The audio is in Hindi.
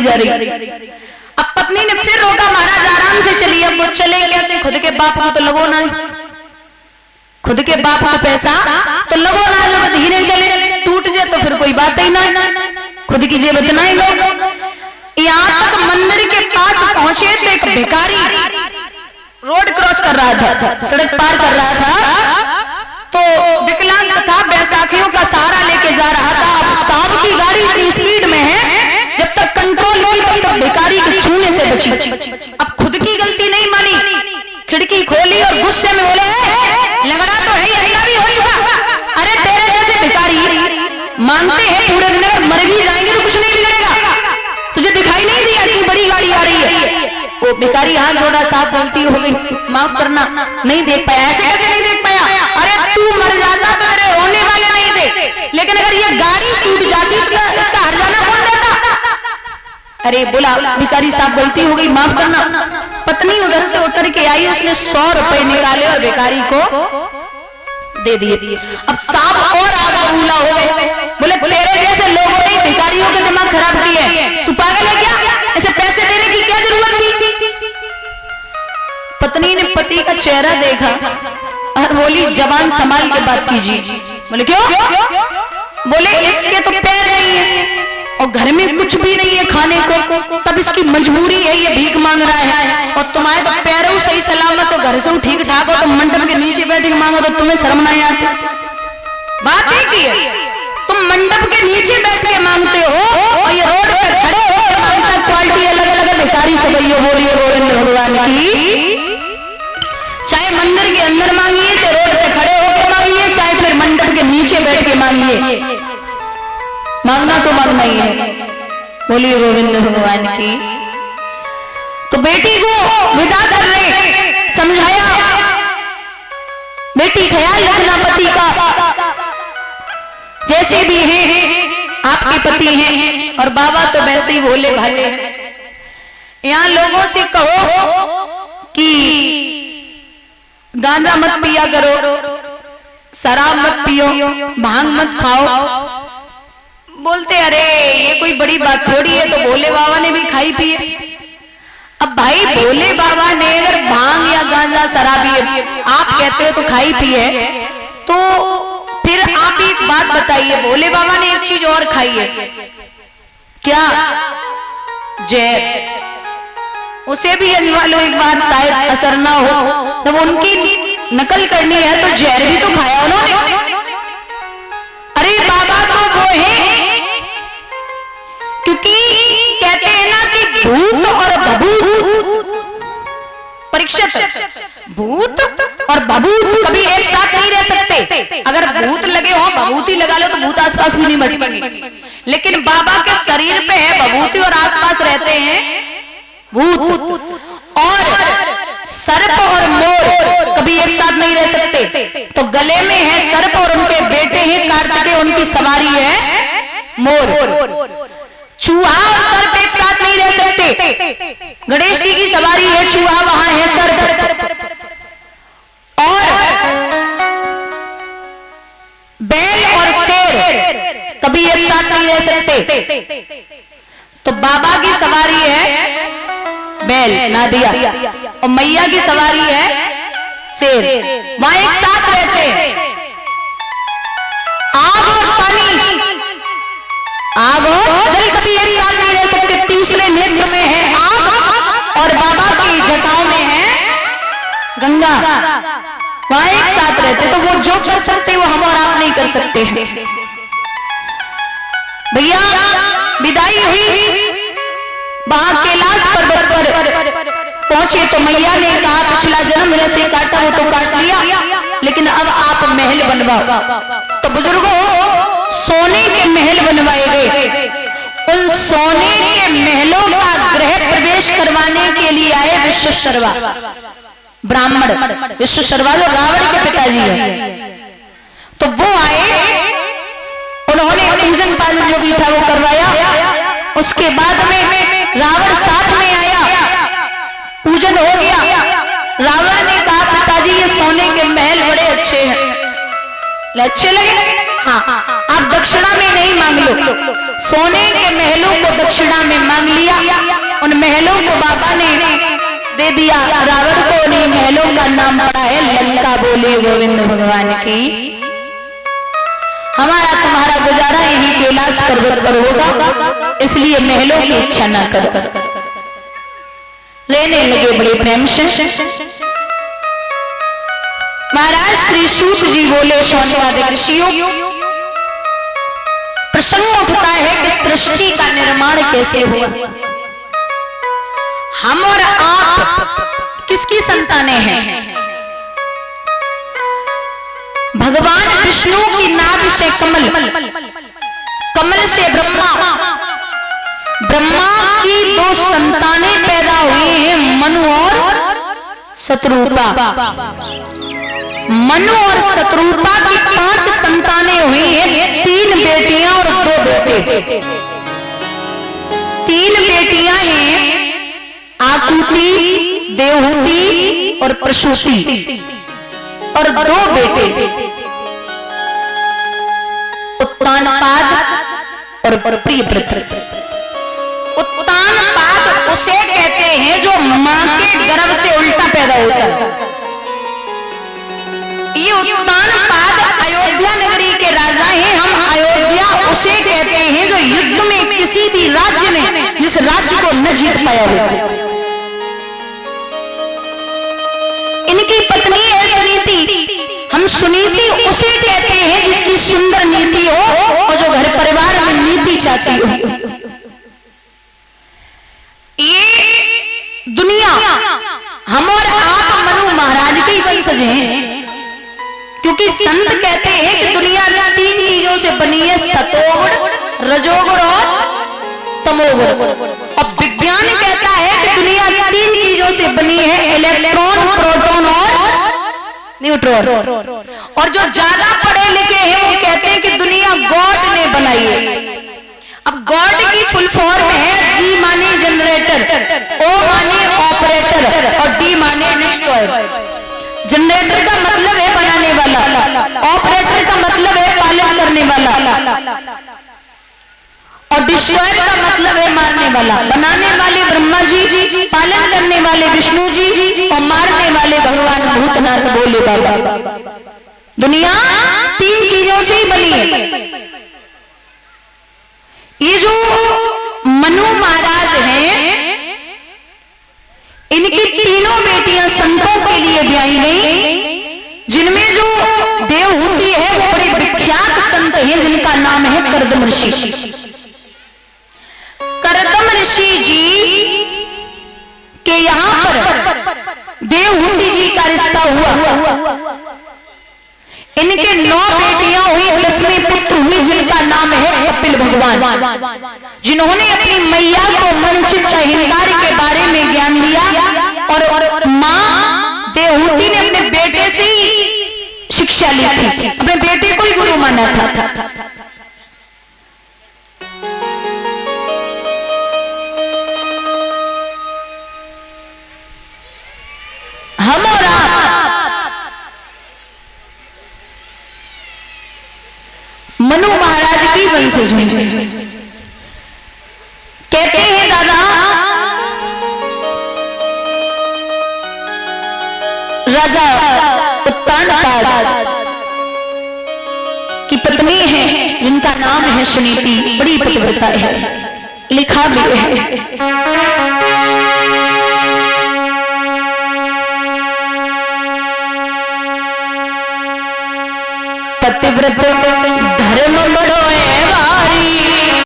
जा रही। अब पत्नी ने फिर रोका, महाराज आराम से चलिए। अब वो चले कैसे? खुद के बाप को तो लगो ना, खुद के बाप को पैसा तो लगो ना, जब धीरे चले टूट जाए तो फिर कोई बात ही ना, खुद की जेब इतना ही लोग। यहाँ तक मंदिर के पास पहुंचे तो एक भिखारी रोड क्रॉस कर रहा था, सड़क पार कर रहा था, तो विकलांग था, बैसाखियों का सहारा लेके जा रहा था। अब साहब की गाड़ी इतनी स्पीड में है, जब तक कंट्रोल की तब तक भिखारी के छूने से बची। अब खुद की गलती नहीं मानी, खिड़की खोली और गुस्से में बोले, लगड़ा तो है, अंधा भी हो चुका। अरे तेरे जैसे भिखारी मांगते हैं पूरे दिन, अगर मर भी जाएंगे तो कुछ नहीं बिगड़ेगा, तुझे दिखाई नहीं दिया इतनी बड़ी गाड़ी आ रही है? वो भिखारी हाथ जोड़ा, साफ गलती हो गई, माफ करना, नहीं देख पाया। ऐसे कैसे नहीं देख पाया? अरे तू मर जाता तो मेरे रोने वाले नहीं थे, लेकिन अगर ये गाड़ी टूट जाती तो इसका हर्जाना कौन देता? अरे बोला भिखारी साहब गलती हो गई, माफ करना। पत्नी उधर से उतर के आई, उसने 100 रुपए निकाले और भिखारी को दे दिए। अब साहब और आगे उंगला हो गए, बोले तेरे जैसे लोगों ने भिखारियों के दिमाग खराब किए, तू पागल है क्या? ऐसे पैसे देने की क्या जरूरत थी? पत्नी ने पति का चेहरा देखा और बोली, जबान संभाल के बात कीजिए। बोले क्यों? बोले इसके तो पैर नहीं है और घर में कुछ भी नहीं है खाने को, तब इसकी मजबूरी है, ये भीख मांग रहा है। और तुम्हारे तो पैर हो सही सलामत हो, घर से ठीक ठाक हो, तो मंडप के नीचे बैठ के मांगो तो तुम्हें शर्म नहीं आती? बात एक ही है, तुम मंडप के नीचे बैठ के मांगते हो और ये रोड पे खड़े हो मांगता। क्वालिटी अलग अलग है। भिखारी सबैयो बोलिए गोविंद भगवान की। चाहे मंदिर के अंदर मांगिए, चाहे रोड पे खड़े होकर मांगिए, चाहे फिर मंडप के नीचे बैठ के मांगिए, मांगना तो मांगना ही है। बोलिए गोविंद भगवान की। तो बेटी को विदा कर रहे, समझाया, बेटी ख्याल रखना पति का, जैसे भी हैं आपके पति हैं, और बाबा तो वैसे ही भोले भाले। यहाँ लोगों से कहो कि गांजा मत पिया करो, शराब मत पियो, भांग मत खाओ। बोलते अरे ये कोई बड़ी बात थोड़ी है, तो भोले बाबा ने भी खाई पिए। अब भाई भोले बाबा ने अगर भांग या गांजा शराब आप कहते हो तो खाई पिए, तो फिर आप एक बात बताइए, भोले बाबा ने एक चीज और खाई है, क्या? जहर। उसे भी अजमा एक बार, शायद असर ना हो। जब उनकी नकल करनी है तो जहर भी तो खाया उन्होंने। अरे बाबा तो वो है, क्योंकि कहते हैं ना कि भूत और बभूत परीक्षित, भूत और बभूत कभी एक साथ नहीं रह सकते। अगर भूत लगे हो, बभूति लगा लो तो भूत आसपास भी नहीं भटकेंगे, लेकिन बाबा के शरीर पे है बभूति और आसपास रहते हैं भूत। और सर्प और मोर कभी एक साथ नहीं रह सकते। तो गले में है सर्प और उनके बेटे हैं कार्तिकेय, उनकी सवारी है मोर। चूहा और सर्प एक साथ नहीं रह सकते। गणेश जी की सवारी है चूहा, वहां है सर्प। और बैल और शेर कभी एक साथ नहीं रह सकते। तो बाबा की सवारी है बैल नादिया, और मैया की सवारी है शेर, वहां एक साथ रहते हैं। आग और पानी, आग और जल कभी एक साथ नहीं रह सकते। तीसरे नेत्र में है आग और बाबा की जटाओं में है गंगा, वहां एक साथ रहते। तो वो जो कर सकते वो हम और आप नहीं कर सकते हैं। भैया विदाई हुई, वहां कैलाश पर्वत पर पहुंचे तो मैया ने कहा पिछला जन्म जैसे काटा वो तो काट लिया, लेकिन अब आप महल बनवाओ। तो बुजुर्गों सोने के महल बनवाए गए। उन सोने के महलों का गृह प्रवेश करवाने के लिए आए विश्वशर्मा ब्राह्मण। विश्वशर्मा जो रावण के पिताजी हैं, तो वो आए, उन्होंने पूजन पालन जो भी था वो करवाया। उसके बाद में रावण साथ में आया, पूजन हो गया। रावण ने कहा पिताजी ये सोने के महल बड़े अच्छे हैं। अच्छे लगे? हाँ, आप दक्षिणा में नहीं मांग लो, सोने के महलों को दक्षिणा में मांग लिया, उन महलों को बाबा ने दे दिया। रावण को उन्हीं महलों का नाम पड़ा है लंका। बोले गोविंद भगवान की। हमारा तुम्हारा गुजारा यही कैलाश पर्वत पर होगा, इसलिए महलों की इच्छा न करो। रहने लगे बड़े प्रेम से। महाराज श्री सूत जी बोले, शौनकादिक ऋषियों, प्रसंग उठता है कि सृष्टि का निर्माण कैसे हुआ। हम और आप किसकी संतानें हैं? भगवान विष्णु की नाभि से कमल, कमल से ब्रह्मा, ब्रह्मा की दो संतानें पैदा हुई हैं, मनु और शत्रुपा। मनु और शत्रुपा की 5 संतानें हुई हैं, 3 बेटियां और 2 बेटे। 3 बेटियां हैं आकुति, देवहूति और प्रसूति, और 2 बेटे उत्तानपाद और प्रियव्रत। उत्तानपाद उसे कहते हैं जो मां के गर्भ से उल्टा पैदा होता है। ये उत्तानपाद अयोध्या नगरी के राजा हैं। हम अयोध्या उसे कहते हैं जो युद्ध में किसी भी राज्य ने जिस राज्य को न जीत पाया हो। इनकी पत्नी है सुनीति। हम सुनीति उसे कहते हैं जिसकी सुंदर नीति हो और जो घर परिवार में नीति चाहती हो। ये दुनिया हम और आप मनु महाराज के वंशज हैं, क्योंकि संत कहते हैं कि दुनिया 3 चीजों से बनी है, सतोगुण, रजोगुण और तमोगुण। अब विज्ञान कहता है कि दुनिया 3 चीजों से बनी है, इलेक्ट्रॉन, प्रोटॉन और न्यूट्रॉन। और जो ज्यादा पढ़े लिखे हैं वो कहते हैं कि दुनिया गॉड ने बनाई है। अब गॉड की फुल फॉर्म है जी माने जनरेटर, ओ माने ऑपरेटर और डी माने डिस्ट्रॉयर। जनरेटर का मतलब है बनाने वाला, ऑपरेटर का मतलब है पालन करने वाला, और डिस्ट्रॉयर का मतलब है मारने वाला। बनाने वाले ब्रह्मा जी, पालन करने वाले विष्णु जी और मारने वाले भगवान भूतनाथ भोले बाबा। दुनिया 3 चीजों से ही बनी है। ये जो मनु महाराज हैं, इनकी 3 बेटियां संतों के लिए ब्याही गई, जिनमें जो देवहूति है वो बड़े विख्यात संत हैं जिनका नाम है करदम ऋषि। करदम ऋषि जी के यहां पर देवहूति जी का रिश्ता हुआ। इनके 9 बेटियां हुई, 10वें पुत्र हुए जिनका नाम है कपिल भगवान, जिन्होंने अपनी मैया को मनचित अहंकार के बारे में ज्ञान दिया और मां देवहूति ने अपने बेटे से ही शिक्षा ली थी, अपने बेटे को ही गुरु माना था। हम और मनु महाराज की वंशज हैं। कहते हैं दादा राजा उत्तानपाद की पत्नी है जिनका नाम है सुनीति, बड़ी पतिव्रता है, लिखा भी है। पतिव्रत धर्म बड़ो है